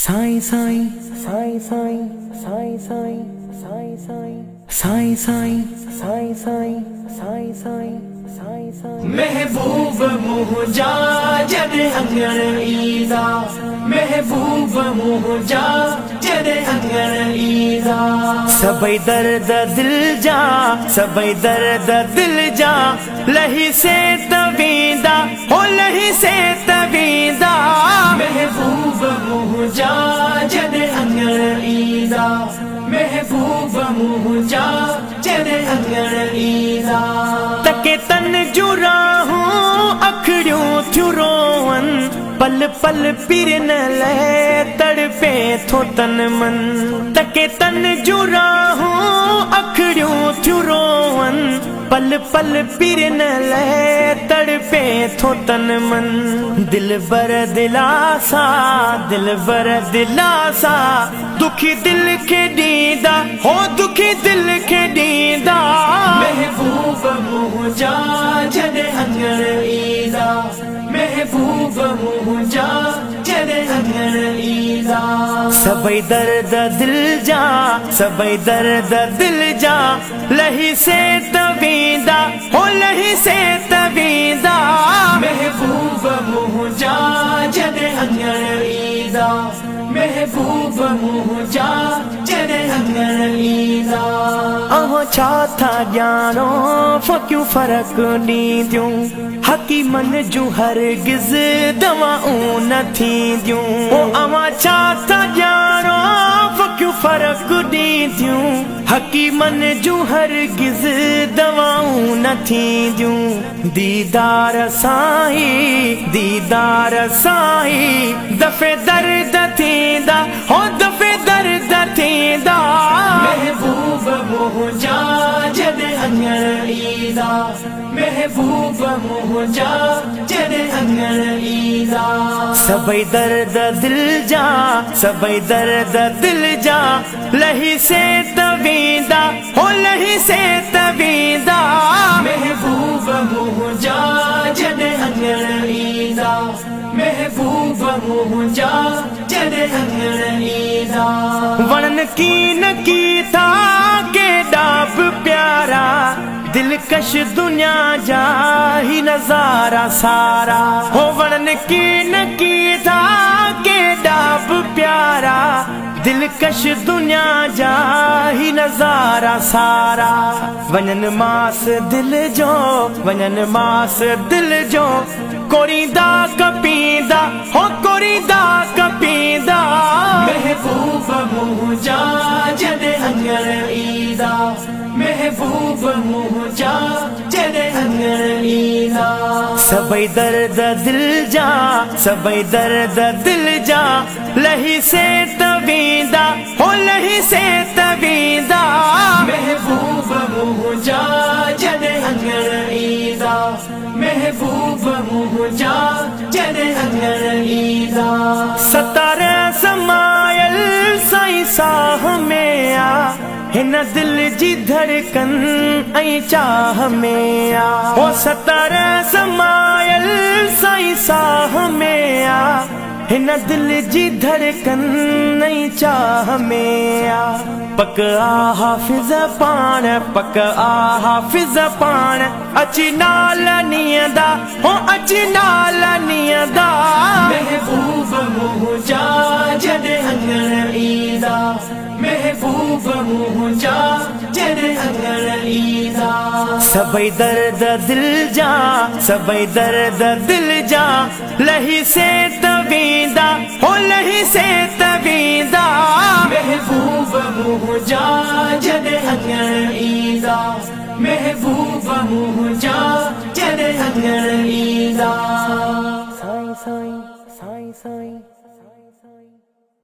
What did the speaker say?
साईं साईं साईं साईं साईं साईं साईं साईं साईं साईं साईं साईं साईं साईं साईं महबूब मुंहिंजा जॾहिं अंगण ईंदा, महबूब मुंहिंजा जॾहिं अंगण ईंदा। सबई दर्द दिल जा, सबई दर्द दिल जा लही से तवींदा, हो लही से तवींदा। महबूब मुंहिंजा जॾहिं अंगण ईंदा, महबूब मुंहिंजा जॾहिं अंगण ईंदा। तके तन जूं राहूं अखड़ियूं थियूं रोवन, पल पल पिरन लाइ तड़पे थो तन मन। तके तन जूं राहूं अखड़ियूं थियूं रोवन, पल पल पिरन लाइ तड़पे थो तन मन। दिल बर दिलासा, दिल बर दिलासा दुखी दिल खे ॾींदा, हो दुखी दिल खे ॾींदा। महबूब मुंहिंजा जॾहिं अंगण ईंदा, महबूब मुंहिंजा जॾहिं अंगण ईंदा। सबई दर्द दिल जा, सबई दर्द दिल जा लही से तवींदा, हो लही से तवींदा। महबूब मुंहिंजा जॾहिं अंगण ईंदा, महबूब मुंहिंजा जॾहिं अंगण ईंदा। अहो छा था ॼाणो फ़क़ियूं फ़र्क़ु ॾींदियूं, हकीमन जूं हरगिज़ दवाऊं न थींदियूं। अवां छा था ॼाणो फ़क़ियूं फ़र्क़ु ॾींदियूं, हकीमन जूं हरगिज़ दवाऊं न थींदियूं। दीदार साईं, दीदार साईं दफ़े दर्द थींदा, हो दफ़े दर्द थींदा। महबूब मुंहिंजा जॾहिं अंगण ईंदा, महबूब मुंहिंजा जॾहिं अंगण ईंदा। सबई दर्द दिल जा, सबई दर्द दिल जा लही से तवींदा, हो लही से तवींदा। महबूब मुंहिंजा जॾहिं अंगण ईंदा, महबूब मुंहिंजा जॾहिं अंगण ईंदा। वणन कीन की था केॾा बि प्यारा, दिलकश दुनिया जा ही नज़ारा सारा। हो वणन कीन की था केॾा बि प्यारा, दिलकश दुनिया जा ही नज़ारा सारा। वञन मास दिल जो, वञन मास दिल जो कोरींदा कपींदा, हो कोरींदा कपींदा। महबूब मुंहिंजा जॾहिं अंगण ईंदा, महबूब मुंहिंजा जॾहिं अंगण ईंदा। सबई दर्द दिल जा, सबई दर्द दिल जा लही से तवींदा, हो लही से तवींदा। महबूब मुंहिंजा जॾहिं अंगण ईंदा, महबूब मुंहिंजा जॾहिं अंगण ईंदा। सतार समायल साईं साह में आ, हिन दिल जी धड़कन ऐं चाह में आ। हो सतार समायल साईं साह में आ, हिन दिल जी धड़कन ऐं चाह में आ। पक आ हाफ़िज़ पाण, पक आ हाफ़िज़ पाण अची नाल नियंदा, हो अची नाल नियंदा। महबूब मुंहिंजा जॾहिं अंगण ईंदा, महबूब मुंहिंजा जॾहिं अंगण ईंदा। सबई दर्द दिल जा, सबई दर्द दिल जा लही से तवींदा, हो लही से तवींदा। महबूब मुंहिंजा जॾहिं अंगण ईंदा, महबूब मुंहिंजा जॾहिं अंगण